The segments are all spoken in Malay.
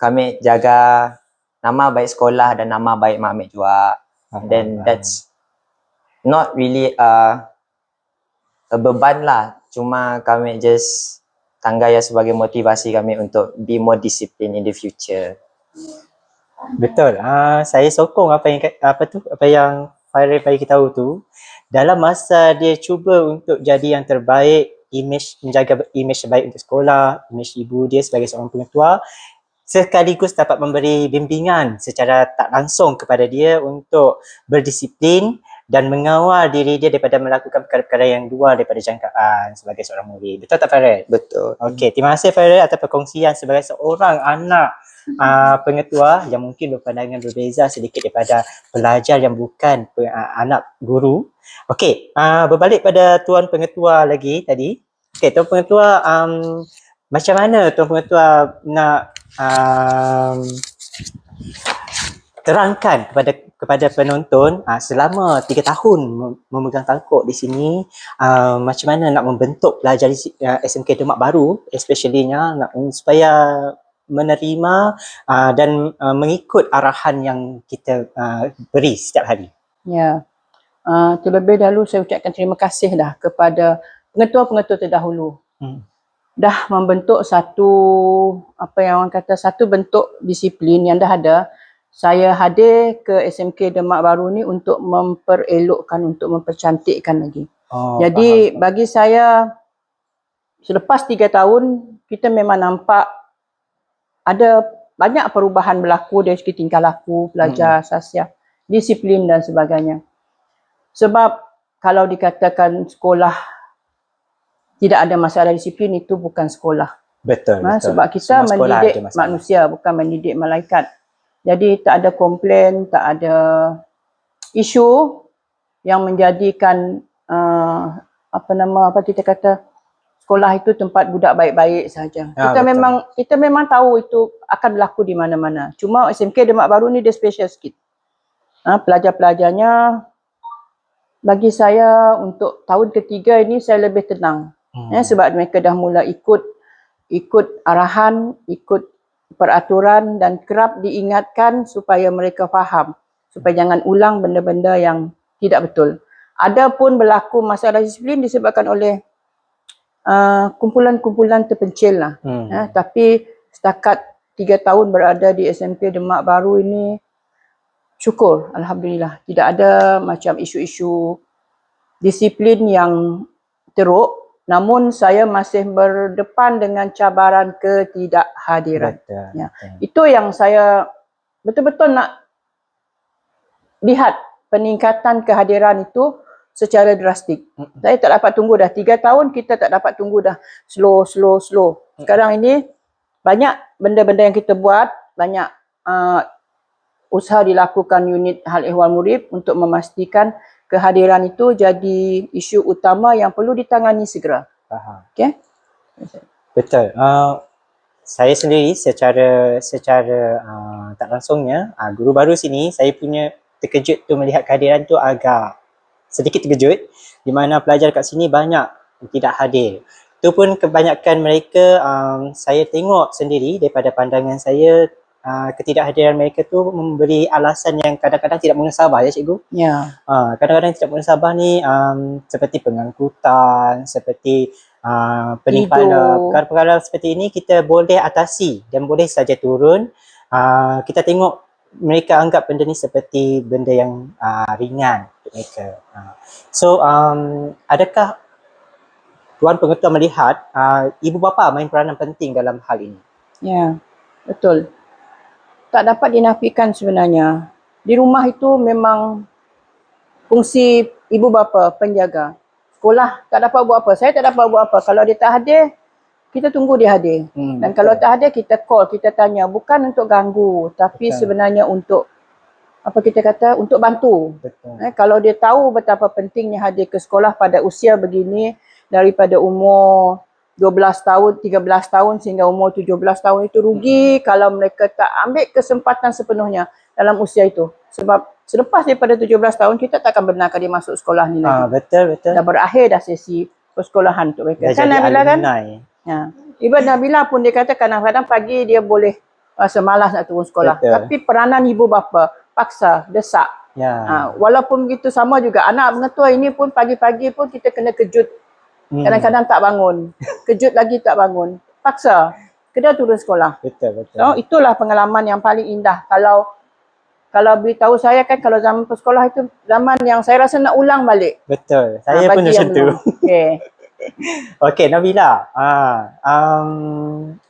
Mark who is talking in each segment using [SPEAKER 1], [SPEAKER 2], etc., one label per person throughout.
[SPEAKER 1] kami jaga nama baik sekolah dan nama baik Mak Amir juga. Then that's not really a beban lah. Cuma kami just tangga ya sebagai motivasi kami untuk be more disciplined in the future.
[SPEAKER 2] Betul. Saya sokong apa yang Fairil bagi tahu tu. Dalam masa dia cuba untuk jadi yang terbaik, menjaga image terbaik untuk sekolah, image ibu dia sebagai seorang pengetua, sekaligus dapat memberi bimbingan secara tak langsung kepada dia untuk berdisiplin dan mengawal diri dia daripada melakukan perkara-perkara yang luar daripada jangkaan sebagai seorang murid. Betul tak Fairil?
[SPEAKER 1] Betul.
[SPEAKER 2] Okey, terima kasih Fairil atas perkongsian sebagai seorang anak pengetua yang mungkin berpandangan berbeza sedikit daripada pelajar yang bukan anak guru. Okey, berbalik pada Tuan Pengetua lagi tadi. Okey, Tuan Pengetua, macam mana Tuan Pengetua nak terangkan kepada penonton selama 3 tahun memegang tangkuk di sini, macam mana nak membentuk pelajar di SMK Demak Baru, especially-nya supaya menerima dan mengikut arahan yang kita beri setiap hari.
[SPEAKER 3] Ya, terlebih dahulu saya ucapkan terima kasih dah kepada pengetua-pengetua terdahulu. Dah membentuk satu bentuk disiplin yang dah ada. Saya hadir ke SMK Demak Baru ni untuk memperelokkan, untuk mempercantikkan lagi. Jadi bagi saya, selepas 3 tahun kita memang nampak ada banyak perubahan berlaku dari segi tingkah laku pelajar, sasiah, disiplin dan sebagainya. Sebab kalau dikatakan sekolah tidak ada masalah disiplin, itu bukan sekolah.
[SPEAKER 2] Betul.
[SPEAKER 3] Sebab kita mendidik manusia, bukan mendidik malaikat. Jadi tak ada komplain, tak ada isu yang menjadikan sekolah itu tempat budak baik-baik saja. Kita memang tahu itu akan berlaku di mana-mana. Cuma SMK Demak Baru ni dia special sikit. Pelajar-pelajarnya, bagi saya untuk tahun ketiga ini saya lebih tenang. Sebab mereka dah mula ikut arahan, ikut peraturan dan kerap diingatkan supaya mereka faham, supaya jangan ulang benda-benda yang tidak betul. Ada pun berlaku masalah disiplin disebabkan oleh kumpulan-kumpulan terpencil lah. Tapi setakat 3 tahun berada di SMK Demak Baru ini, syukur, Alhamdulillah. Tidak ada macam isu-isu disiplin yang teruk. Namun saya masih berdepan dengan cabaran ketidakhadiran. Itu yang saya betul-betul nak lihat, peningkatan kehadiran itu secara drastik. Saya tak dapat tunggu dah. 3 tahun kita tak dapat tunggu dah. Slow. Sekarang ini banyak benda-benda yang kita buat, banyak usaha dilakukan unit hal ehwal murid untuk memastikan kehadiran itu jadi isu utama yang perlu ditangani segera. Okey?
[SPEAKER 2] Betul. Saya sendiri secara tak langsungnya, guru baru sini, saya punya terkejut tu melihat kehadiran tu agak sedikit terkejut, di mana pelajar kat sini banyak tidak hadir. Itu pun kebanyakan mereka saya tengok sendiri daripada pandangan saya, ketidakhadiran mereka tu memberi alasan yang kadang-kadang tidak mengenasabah ya cikgu.
[SPEAKER 3] Ya.
[SPEAKER 2] Kadang-kadang tidak mengenasabah ni seperti pengangkutan, seperti penyimpanan, perkara-perkara seperti ini kita boleh atasi dan boleh saja turun. Kita tengok mereka anggap benda ni seperti benda yang ringan untuk mereka. So adakah Tuan Pengetua melihat ibu bapa main peranan penting dalam hal ini?
[SPEAKER 3] Ya, betul. Tak dapat dinafikan sebenarnya. Di rumah itu memang fungsi ibu bapa penjaga. Sekolah tak dapat buat apa. Saya tak dapat buat apa. Kalau dia tak hadir, kita tunggu dia hadir. Dan kalau tak hadir, kita call, kita tanya. Bukan untuk ganggu, tapi sebenarnya untuk untuk bantu. Kalau dia tahu betapa pentingnya hadir ke sekolah pada usia begini, daripada umur 12 tahun, 13 tahun sehingga umur 17 tahun itu rugi kalau mereka tak ambil kesempatan sepenuhnya dalam usia itu. Sebab selepas daripada 17 tahun kita tak akan benarkan dia masuk sekolah ni lagi.
[SPEAKER 2] Betul.
[SPEAKER 3] Dah berakhir dah sesi persekolahan untuk mereka.
[SPEAKER 2] Dah
[SPEAKER 3] Kan
[SPEAKER 2] jadi
[SPEAKER 3] Nabila kan?
[SPEAKER 2] alumni.
[SPEAKER 3] Ibu Nabila pun dia kata kadang-kadang pagi dia boleh rasa malas nak turun sekolah.
[SPEAKER 2] Betul.
[SPEAKER 3] Tapi peranan ibu bapa paksa, desak.
[SPEAKER 2] Ya.
[SPEAKER 3] Walaupun begitu sama juga anak mengetua ini pun pagi-pagi pun kita kena kejut. Kadang-kadang tak bangun. Kejut lagi tak bangun. Paksa. Kena turun sekolah.
[SPEAKER 2] Betul.
[SPEAKER 3] So, itulah pengalaman yang paling indah. Kalau beritahu saya kan, kalau zaman sekolah itu zaman yang saya rasa nak ulang balik.
[SPEAKER 2] Betul. Saya pun
[SPEAKER 3] bagi
[SPEAKER 2] macam
[SPEAKER 3] yang
[SPEAKER 2] tu.
[SPEAKER 3] belum. Okay.
[SPEAKER 2] Okey, Nabila.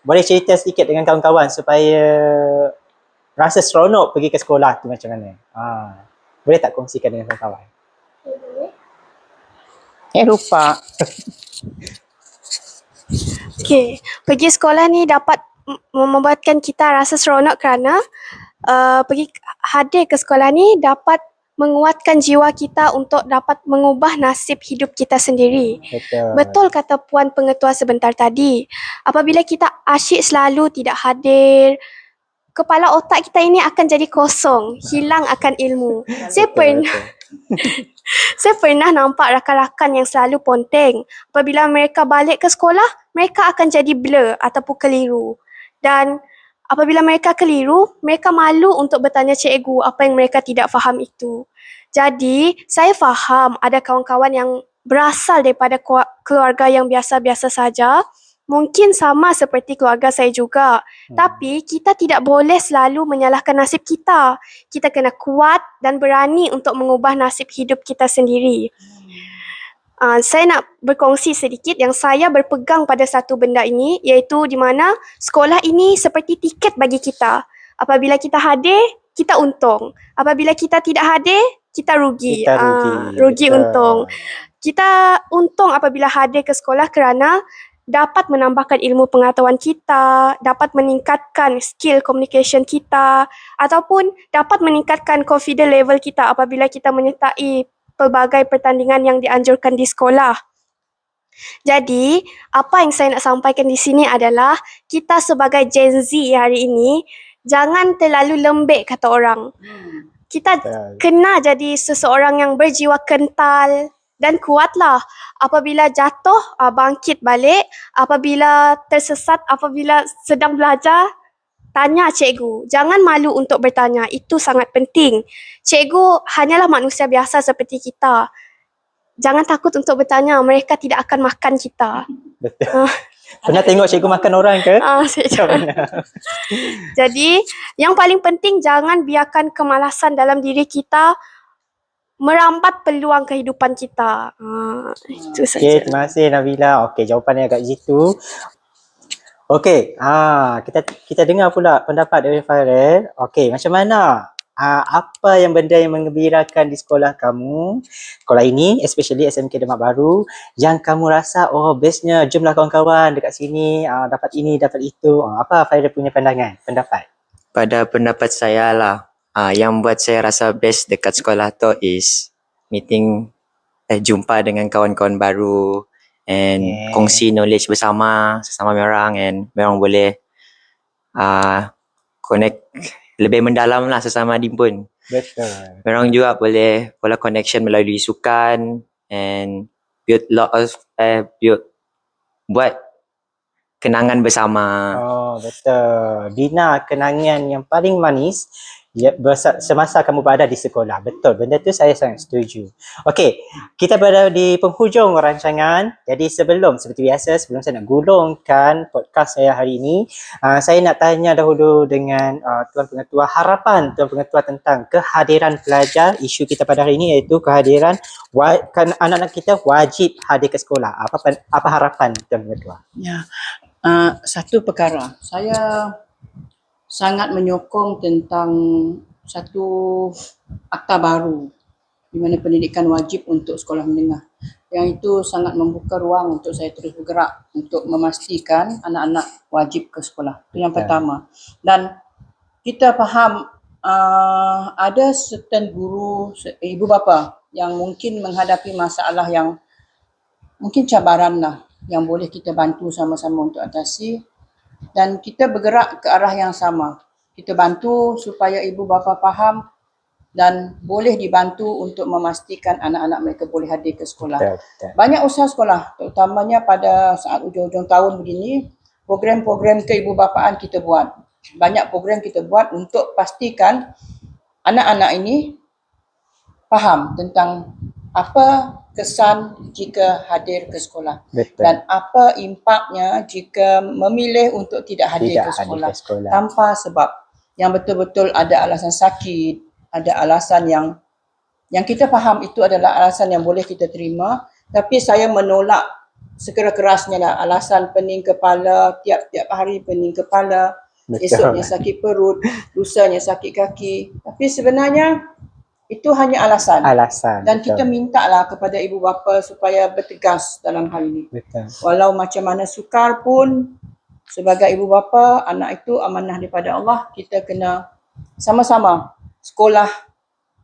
[SPEAKER 2] Boleh cerita sedikit dengan kawan-kawan supaya rasa seronok pergi ke sekolah tu macam mana? Boleh tak kongsikan dengan kawan-kawan?
[SPEAKER 3] Lupa.
[SPEAKER 4] Okey, pergi sekolah ni dapat membuatkan kita rasa seronok kerana pergi hadir ke sekolah ni dapat menguatkan jiwa kita untuk dapat mengubah nasib hidup kita sendiri. Betul kata Puan Pengetua sebentar tadi. Apabila kita asyik selalu tidak hadir, kepala otak kita ini akan jadi kosong, hilang akan ilmu. Saya pernah nampak rakan-rakan yang selalu ponteng. Apabila mereka balik ke sekolah, mereka akan jadi blur ataupun keliru. Dan apabila mereka keliru, mereka malu untuk bertanya cikgu apa yang mereka tidak faham itu. Jadi, saya faham ada kawan-kawan yang berasal daripada keluarga yang biasa-biasa saja. Mungkin sama seperti keluarga saya juga. Tapi kita tidak boleh selalu menyalahkan nasib kita. Kita kena kuat dan berani untuk mengubah nasib hidup kita sendiri. Saya nak berkongsi sedikit yang saya berpegang pada satu benda ini, iaitu di mana sekolah ini seperti tiket bagi kita. Apabila kita hadir, kita untung. Apabila kita tidak hadir, kita rugi. Rugi untung. Kita untung apabila hadir ke sekolah kerana dapat menambahkan ilmu pengetahuan kita, dapat meningkatkan skill communication kita, ataupun dapat meningkatkan confidence level kita apabila kita menyertai pelbagai pertandingan yang dianjurkan di sekolah. Jadi, apa yang saya nak sampaikan di sini adalah kita sebagai Gen Z hari ini, jangan terlalu lembek kata orang. Kita kena jadi seseorang yang berjiwa kental dan kuatlah. Apabila jatuh, bangkit balik. Apabila tersesat, apabila sedang belajar, tanya cikgu. Jangan malu untuk bertanya. Itu sangat penting. Cikgu hanyalah manusia biasa seperti kita. Jangan takut untuk bertanya. Mereka tidak akan makan kita.
[SPEAKER 2] Betul. Pernah tengok cikgu makan orang ke?
[SPEAKER 4] Jadi, yang paling penting jangan biarkan kemalasan dalam diri kita merambat peluang kehidupan kita. Itu saja.
[SPEAKER 2] Okey, terima kasih Nabila. Okey, jawapannya agak gitu. Okey, kita dengar pula pendapat dari Fairel. Okey, macam mana? Apa yang benda yang menggembirakan di sekolah kamu? Sekolah ini, especially SMK Demak Baru, yang kamu rasa, bestnya, jomlah kawan-kawan dekat sini, dapat ini, dapat itu. Apa Fairel punya pendapat?
[SPEAKER 1] Pada pendapat saya lah, yang buat saya rasa best dekat sekolah tu is meeting, jumpa dengan kawan-kawan baru and kongsi knowledge bersama sesama orang, and memang boleh connect lebih mendalam lah sesama dia pun.
[SPEAKER 2] Betul.
[SPEAKER 1] Memang juga boleh connection melalui sukan and buat kenangan bersama.
[SPEAKER 2] Betul. Dina, kenangan yang paling manis semasa kamu berada di sekolah. Betul, benda tu saya sangat setuju. Okey, kita berada di penghujung rancangan. Jadi seperti biasa, sebelum saya nak gulungkan podcast saya hari ini, saya nak tanya dahulu dengan Tuan Pengetua, harapan Tuan Pengetua tentang kehadiran pelajar. Isu kita pada hari ini iaitu kehadiran anak-anak kita wajib hadir ke sekolah. Apa harapan Tuan Pengetua?
[SPEAKER 3] Ya. Satu perkara, saya sangat menyokong tentang satu akta baru di mana pendidikan wajib untuk sekolah menengah. Yang itu sangat membuka ruang untuk saya terus bergerak untuk memastikan anak-anak wajib ke sekolah. Itu yang pertama. Dan kita faham ada certain guru, ibu bapa yang mungkin menghadapi masalah yang mungkin cabaran lah yang boleh kita bantu sama-sama untuk atasi. Dan kita bergerak ke arah yang sama. Kita bantu supaya ibu bapa faham dan boleh dibantu untuk memastikan anak-anak mereka boleh hadir ke sekolah. Banyak usaha sekolah, terutamanya pada saat hujung-hujung tahun begini, program-program keibubapaan kita buat. banyak program kita buat untuk pastikan anak-anak ini faham tentang apa kesan jika hadir ke sekolah
[SPEAKER 2] Betul.
[SPEAKER 3] dan apa impaknya jika memilih untuk tidak hadir
[SPEAKER 2] Tidak
[SPEAKER 3] ke
[SPEAKER 2] hadir
[SPEAKER 3] sekolah
[SPEAKER 2] ke sekolah.
[SPEAKER 3] tanpa sebab, yang betul-betul ada alasan sakit, ada alasan yang kita faham itu adalah alasan yang boleh kita terima, tapi saya menolak sekeras-kerasnya lah alasan pening kepala, tiap-tiap hari pening kepala,
[SPEAKER 2] Betul.
[SPEAKER 3] esoknya sakit perut, lusanya sakit kaki. Tapi sebenarnya itu hanya alasan.
[SPEAKER 2] Alasan.
[SPEAKER 3] Dan
[SPEAKER 2] betul.
[SPEAKER 3] kita mintalah kepada ibu bapa supaya bertegas dalam hal ini.
[SPEAKER 2] Betul.
[SPEAKER 3] Walau macam mana sukar pun, sebagai ibu bapa, anak itu amanah daripada Allah. Kita kena sama-sama sekolah,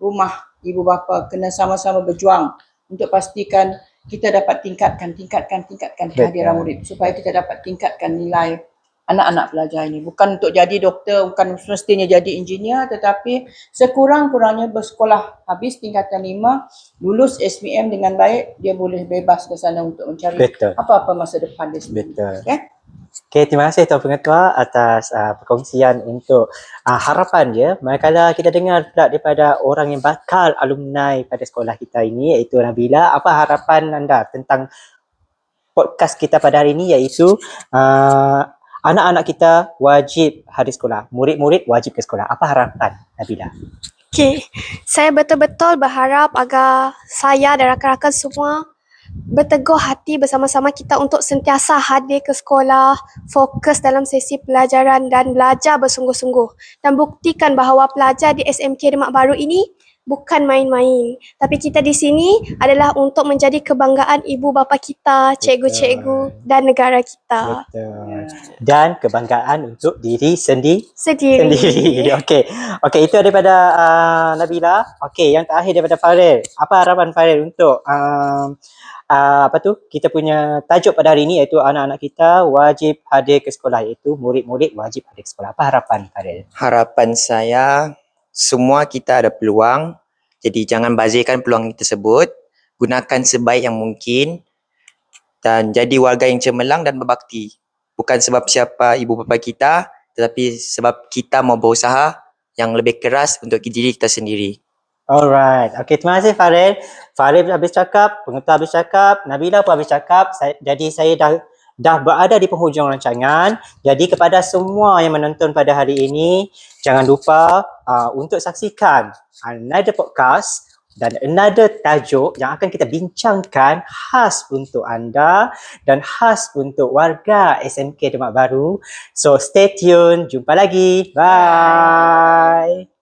[SPEAKER 3] rumah, ibu bapa kena sama-sama berjuang untuk pastikan kita dapat tingkatkan kehadiran murid supaya kita dapat tingkatkan nilai anak-anak pelajar ini. Bukan untuk jadi doktor, bukan semestinya jadi engineer, tetapi sekurang-kurangnya bersekolah habis tingkatan 5, lulus SPM dengan baik, dia boleh bebas ke sana untuk mencari
[SPEAKER 2] Betul.
[SPEAKER 3] apa-apa masa depan dia sendiri.
[SPEAKER 2] Betul.
[SPEAKER 3] Okay?
[SPEAKER 2] Okay, terima kasih Tuan Pengetua atas perkongsian untuk harapan dia. Manakala kita dengar pula daripada orang yang bakal alumni pada sekolah kita ini, iaitu Nabila, apa harapan anda tentang podcast kita pada hari ini, iaitu anak-anak kita wajib hadir sekolah, murid-murid wajib ke sekolah. Apa harapan Nabila?
[SPEAKER 4] Okay, saya betul-betul berharap agar saya dan rakan-rakan semua berteguh hati bersama-sama kita untuk sentiasa hadir ke sekolah, fokus dalam sesi pelajaran dan belajar bersungguh-sungguh. Dan buktikan bahawa pelajar di SMK Demak Baru ini bukan main-main. Tapi kita di sini adalah untuk menjadi kebanggaan ibu bapa kita, cikgu-cikgu dan negara kita.
[SPEAKER 2] Betul. Dan kebanggaan untuk diri sendiri. Okey. Okey, itu daripada Nabila. Okey, yang terakhir daripada Farel. Apa harapan Farel untuk kita punya tajuk pada hari ini, iaitu anak-anak kita wajib hadir ke sekolah, iaitu murid-murid wajib hadir ke sekolah. Apa harapan Farel?
[SPEAKER 1] Harapan saya, semua kita ada peluang. Jadi jangan bazirkan peluang tersebut. Gunakan sebaik yang mungkin. Dan jadi warga yang cemerlang dan berbakti. Bukan sebab siapa ibu bapa kita, tetapi sebab kita mau berusaha yang lebih keras untuk diri kita sendiri.
[SPEAKER 2] Alright. Okey, terima kasih Farel. Farel habis cakap, Pengetua habis cakap, Nabila pun habis cakap. Jadi saya dah berada di penghujung rancangan. Jadi kepada semua yang menonton pada hari ini, jangan lupa untuk saksikan another podcast dan another tajuk yang akan kita bincangkan khas untuk anda dan khas untuk warga SMK Demak Baru. So stay tune. Jumpa lagi. Bye.